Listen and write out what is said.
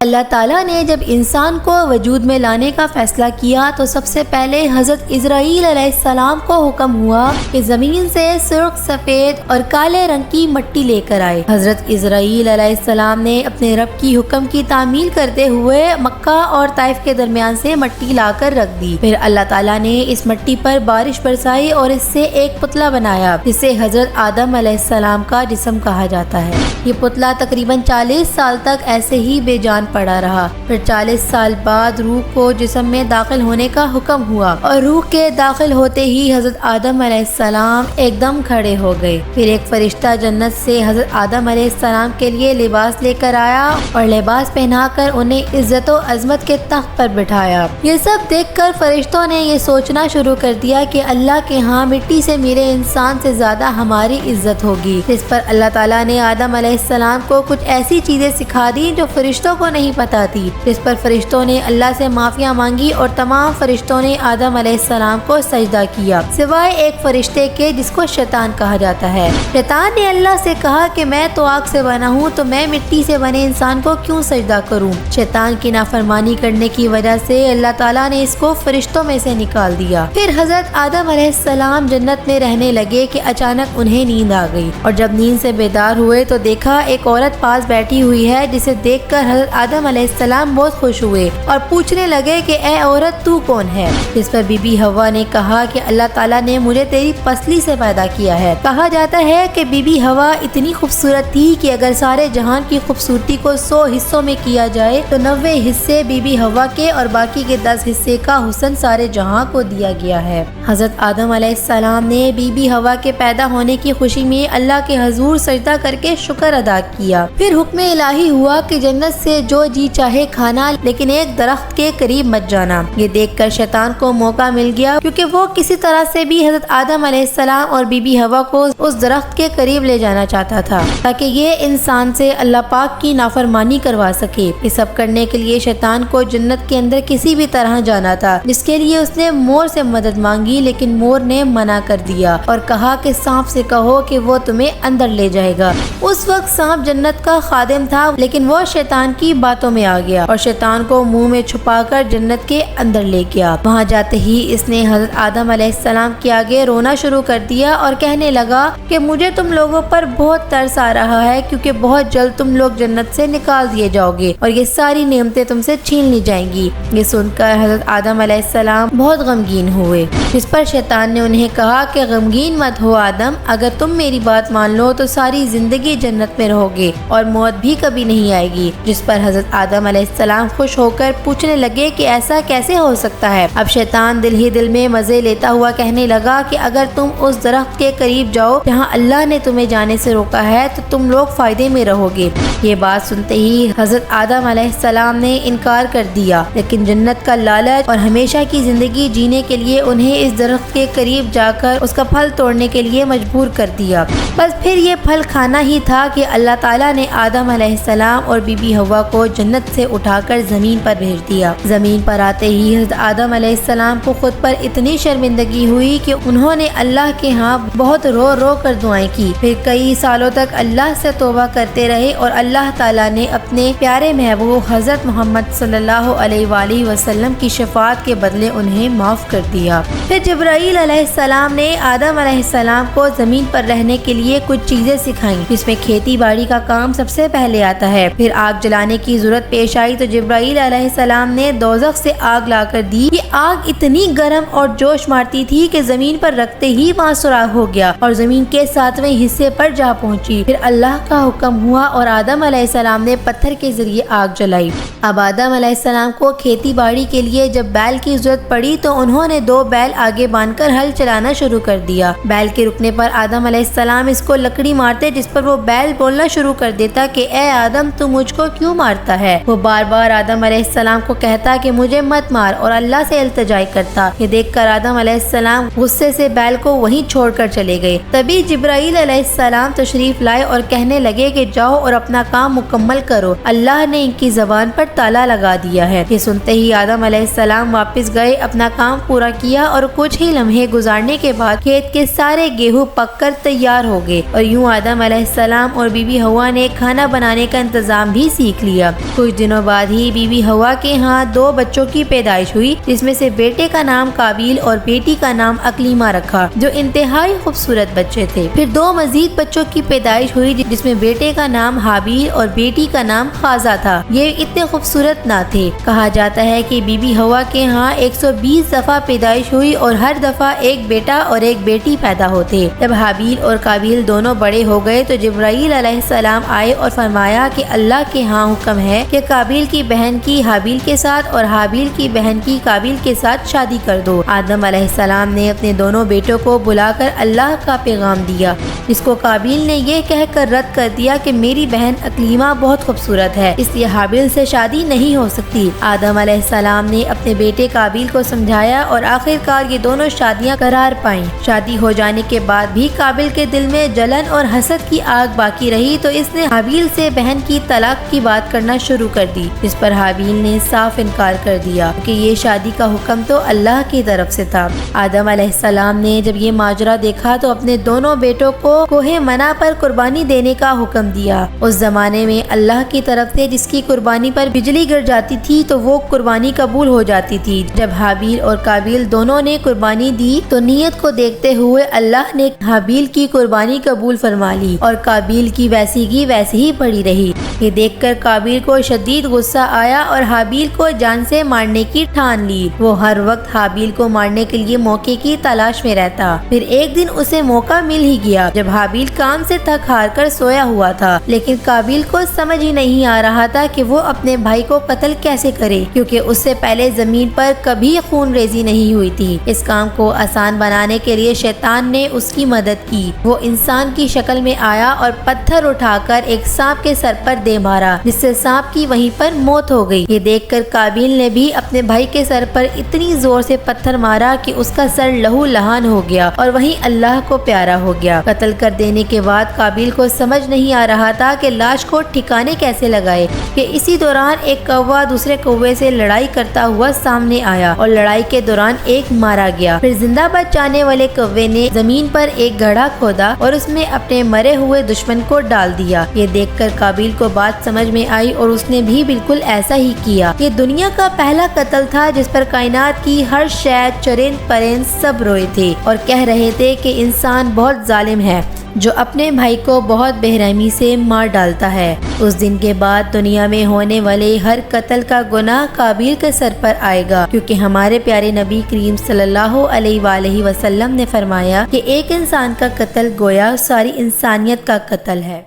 اللہ تعالیٰ نے جب انسان کو وجود میں لانے کا فیصلہ کیا تو سب سے پہلے حضرت اسرائیل علیہ السلام کو حکم ہوا کہ زمین سے سرخ، سفید اور کالے رنگ کی مٹی لے کر آئے۔ حضرت اسرائیل علیہ السلام نے اپنے رب کی حکم کی تعمیل کرتے ہوئے مکہ اور طائف کے درمیان سے مٹی لا کر رکھ دی۔ پھر اللہ تعالیٰ نے اس مٹی پر بارش برسائی اور اس سے ایک پتلا بنایا جسے حضرت آدم علیہ السلام کا جسم کہا جاتا ہے۔ یہ پتلا تقریباً 40 سال تک ایسے ہی بے جان پڑا رہا۔ پھر 40 سال بعد روح کو جسم میں داخل ہونے کا حکم ہوا اور روح کے داخل ہوتے ہی حضرت آدم علیہ السلام ایک دم کھڑے ہو گئے۔ پھر ایک فرشتہ جنت سے حضرت آدم علیہ السلام کے لیے لباس لے کر آیا اور لباس پہنا کر انہیں عزت و عظمت کے تخت پر بٹھایا۔ یہ سب دیکھ کر فرشتوں نے یہ سوچنا شروع کر دیا کہ اللہ کے ہاں مٹی سے ملے انسان سے زیادہ ہماری عزت ہوگی۔ اس پر اللہ تعالیٰ نے آدم علیہ السلام کو کچھ ایسی چیزیں سکھا دی جو فرشتوں کو نہیں پتا تھی۔ اس پر فرشتوں نے اللہ سے معافیاں مانگی اور تمام فرشتوں نے آدم علیہ السلام کو سجدہ کیا سوائے ایک فرشتے کے جس کو شیطان کہا جاتا ہے۔ شیطان نے اللہ سے کہا کہ میں تو آگ سے بنا ہوں تو میں مٹی سے بنے انسان کو کیوں سجدہ کروں؟ شیطان کی نافرمانی کرنے کی وجہ سے اللہ تعالیٰ نے اس کو فرشتوں میں سے نکال دیا۔ پھر حضرت آدم علیہ السلام جنت میں رہنے لگے کہ اچانک انہیں نیند آ گئی اور جب نیند سے بیدار ہوئے تو دیکھا ایک عورت پاس بیٹھی ہوئی ہے جسے دیکھ کر حضرت آدم علیہ السلام بہت خوش ہوئے اور پوچھنے لگے کہ اے عورت تو کون ہے؟ جس پر بی بی حوا نے کہا کہ اللہ تعالیٰ نے مجھے تیری پسلی سے پیدا کیا ہے۔ کہا جاتا ہے کہ بی بی حوا اتنی خوبصورت تھی کہ اگر سارے جہان کی خوبصورتی کو 100 حصوں میں کیا جائے تو 90 حصے بی بی حوا کے اور باقی کے 10 حصے کا حسن سارے جہاں کو دیا گیا ہے۔ حضرت آدم علیہ السلام نے بی بی حوا کے پیدا ہونے کی خوشی میں اللہ کے حضور سجدہ کر کے شکر ادا کیا۔ پھر حکم الہی ہوا کہ جنت سے جو جی چاہے کھانا لیکن ایک درخت کے قریب مت جانا۔ یہ دیکھ کر شیطان کو موقع مل گیا کیونکہ وہ کسی طرح سے بھی حضرت آدم علیہ السلام اور بی بی حوا کو اس درخت کے قریب لے جانا چاہتا تھا تاکہ یہ انسان سے اللہ پاک کی نافرمانی کروا سکے۔ یہ سب کرنے کے لیے شیطان کو جنت کے اندر کسی بھی طرح جانا تھا جس کے لیے اس نے مور سے مدد مانگی لیکن مور نے منع کر دیا اور کہا کہ سانپ سے کہو کہ وہ تمہیں اندر لے جائے گا۔ اس وقت سانپ جنت کا خادم تھا لیکن وہ شیطان کی باتوں میں آ گیا اور شیطان کو منہ میں چھپا کر جنت کے اندر لے گیا۔ وہاں جاتے ہی اس نے حضرت آدم علیہ السلام کے آگے رونا شروع کر دیا اور کہنے لگا کہ مجھے تم لوگوں پر بہت ترس آ رہا ہے کیونکہ بہت جلد تم لوگ جنت سے نکال دیے جاؤ گے اور یہ ساری نعمتیں تم سے چھین لی جائیں گی۔ یہ سن کر حضرت آدم علیہ السلام بہت غمگین ہوئے، جس پر شیطان نے انہیں کہا کہ غمگین مت ہو آدم، اگر تم میری بات مان لو تو ساری زندگی جنت میں رہو گے اور موت بھی کبھی نہیں آئے گی۔ جس پر حضرت آدم علیہ السلام خوش ہو کر پوچھنے لگے کہ ایسا کیسے ہو سکتا ہے؟ اب شیطان دل ہی دل میں مزے لیتا ہوا کہنے لگا کہ اگر تم اس درخت کے قریب جاؤ جہاں اللہ نے تمہیں جانے سے روکا ہے تو تم لوگ فائدے میں رہو گے۔ یہ بات سنتے ہی حضرت آدم علیہ السلام نے انکار کر دیا لیکن جنت کا لالچ اور ہمیشہ کی زندگی جینے کے لیے انہیں اس درخت کے قریب جا کر اس کا پھل توڑنے کے لیے مجبور کر دیا۔ بس پھر یہ پھل کھانا ہی تھا کہ اللہ تعالیٰ نے آدم علیہ السلام اور بی بی حوا کو جنت سے اٹھا کر زمین پر بھیج دیا۔ زمین پر آتے ہی حضرت آدم علیہ السلام کو خود پر اتنی شرمندگی ہوئی کہ انہوں نے اللہ کے ہاں بہت رو رو کر دعائیں کی۔ پھر کئی سالوں تک اللہ سے توبہ کرتے رہے اور اللہ تعالیٰ نے اپنے پیارے محبوب حضرت محمد صلی اللہ علیہ وآلہ وسلم کی شفاعت کے بدلے انہیں معاف کر دیا۔ پھر جبرائیل علیہ السلام نے آدم علیہ السلام کو زمین پر رہنے کے لیے کچھ چیزیں سکھائیں جس میں کھیتی باڑی کا کام سب سے پہلے آتا ہے۔ پھر آگ جلانے کی ضرورت پیش آئی تو جبرائیل علیہ السلام نے دوزخ سے آگ لا کر دی۔ یہ آگ اتنی گرم اور جوش مارتی تھی کہ زمین پر رکھتے ہی وہاں سوراخ ہو گیا اور زمین کے 7ویں حصے پر جا پہنچی۔ پھر اللہ کا حکم ہوا اور آدم علیہ السلام نے پتھر کے ذریعے آگ جلائی۔ اب آدم علیہ السلام کو کھیتی باڑی کے لیے جب بیل کی ضرورت پڑی تو انہوں نے 2 بیل آگے باندھ کر ہل چلانا شروع کر دیا۔ بیل کے رکنے پر آدم علیہ السلام اس کو لکڑی مارتے جس پر وہ بیل بولنا شروع کر دیتا کہ اے آدم تو مجھ کو کیوں مارتا ہے؟ وہ بار بار آدم علیہ السلام کو کہتا کہ مجھے مت مار اور اللہ سے التجا کرتا۔ یہ دیکھ کر آدم علیہ السلام غصے سے بیل کو وہیں چھوڑ کر چلے گئے۔ تبھی جبرائیل علیہ السلام تشریف لائے اور کہنے لگے کہ جاؤ اور اپنا کام مکمل کرو، اللہ نے ان کی زبان پر تالا لگا دیا ہے۔ یہ سنتے ہی آدم علیہ السلام واپس گئے، اپنا کام پورا کیا اور کچھ ہی لمحے گزارنے کے بعد کھیت کے سارے گیہوں پک کر تیار ہو گئے اور یوں آدم علیہ السلام اور بی بی حوا نے کھانا بنانے کا انتظام بھی سیکھ لیا۔ دیا۔ کچھ دنوں بعد ہی بی بی ہوا کے ہاں 2 بچوں کی پیدائش ہوئی، جس میں سے بیٹے کا نام قابیل اور بیٹی کا نام اقلیمہ رکھا، جو انتہائی خوبصورت بچے تھے۔ پھر 2 مزید بچوں کی پیدائش ہوئی، جس میں بیٹے کا نام حابیل اور بیٹی کا نام خازہ تھا۔ یہ اتنے خوبصورت نہ تھے۔ کہا جاتا ہے کہ بی بی ہوا کے ہاں 120 دفعہ پیدائش ہوئی اور ہر دفعہ ایک بیٹا اور ایک بیٹی پیدا ہوتے۔ جب حابیل اور قابیل دونوں بڑے ہو گئے تو جبرائیل علیہ السلام آئے اور فرمایا کہ اللہ کے ہاں حکم ہے کہ قابیل کی بہن کی حابیل کے ساتھ اور حابیل کی بہن کی قابیل کے ساتھ شادی کر دو۔ آدم علیہ السلام نے اپنے دونوں بیٹوں کو بلا کر اللہ کا پیغام دیا، جس کو قابیل نے یہ کہہ کر رد کر دیا کہ میری بہن اقلیمہ بہت خوبصورت ہے، اس لیے حابیل سے شادی نہیں ہو سکتی۔ آدم علیہ السلام نے اپنے بیٹے قابیل کو سمجھایا اور آخر کار یہ دونوں شادیاں قرار پائیں۔ شادی ہو جانے کے بعد بھی قابیل کے دل میں جلن اور حسد کی آگ باقی رہی تو اس نے حابیل سے بہن کی طلاق کی بات کرنا شروع کر دی، جس پر حابیل نے صاف انکار کر دیا کہ یہ شادی کا حکم تو اللہ کی طرف سے تھا۔ آدم علیہ السلام نے جب یہ ماجرا دیکھا تو اپنے دونوں بیٹوں کو کوہ منع پر قربانی دینے کا حکم دیا۔ اس زمانے میں اللہ کی طرف سے جس کی قربانی پر بجلی گر جاتی تھی تو وہ قربانی قبول ہو جاتی تھی۔ جب حابیل اور قابیل دونوں نے قربانی دی تو نیت کو دیکھتے ہوئے اللہ نے حابیل کی قربانی قبول فرما لی اور قابیل کی ویسی کی ویسی ہی پڑی رہی۔ یہ دیکھ کر قابیل کو شدید غصہ آیا اور حابیل کو جان سے مارنے کی ٹھان لی۔ وہ ہر وقت حابیل کو مارنے کے لیے موقع کی تلاش میں رہتا۔ پھر ایک دن اسے موقع مل ہی گیا جب حابیل کام سے تھک ہار کر سویا ہوا تھا، لیکن قابیل کو سمجھ ہی نہیں آ رہا تھا کہ وہ اپنے بھائی کو قتل کیسے کرے، کیونکہ اس سے پہلے زمین پر کبھی خون ریزی نہیں ہوئی تھی۔ اس کام کو آسان بنانے کے لیے شیطان نے اس کی مدد کی۔ وہ انسان کی شکل میں آیا اور پتھر اٹھا کر ایک سانپ کے سر پر دے مارا، جس سے سانپ کی وہیں پر موت ہو گئی۔ یہ دیکھ کر قابیل نے بھی اپنے بھائی کے سر پر اتنی زور سے پتھر مارا کہ اس کا سر لہو لہان ہو گیا اور وہیں اللہ کو پیارا ہو گیا۔ قتل کر دینے کے بعد قابیل کو سمجھ نہیں آ رہا تھا کہ لاش کو ٹھکانے کیسے لگائے کہ اسی دوران ایک کوا دوسرے کوے سے لڑائی کرتا ہوا سامنے آیا اور لڑائی کے دوران ایک مارا گیا۔ پھر زندہ بچ جانے والے کوے نے زمین پر ایک گڑھا کھودا اور اس میں اپنے مرے ہوئے دشمن کو ڈال دیا۔ یہ دیکھ کر قابیل کو بات سمجھ میں آئی اور اس نے بھی بالکل ایسا ہی کیا۔ یہ دنیا کا پہلا قتل تھا جس پر کائنات کی ہر شے، چرند پرند سب روئے تھے اور کہہ رہے تھے کہ انسان بہت ظالم ہے جو اپنے بھائی کو بہت بے رحمی سے مار ڈالتا ہے۔ اس دن کے بعد دنیا میں ہونے والے ہر قتل کا گناہ قابیل کے سر پر آئے گا، کیونکہ ہمارے پیارے نبی کریم صلی اللہ علیہ وآلہ وسلم نے فرمایا کہ ایک انسان کا قتل گویا ساری انسانیت کا قتل ہے۔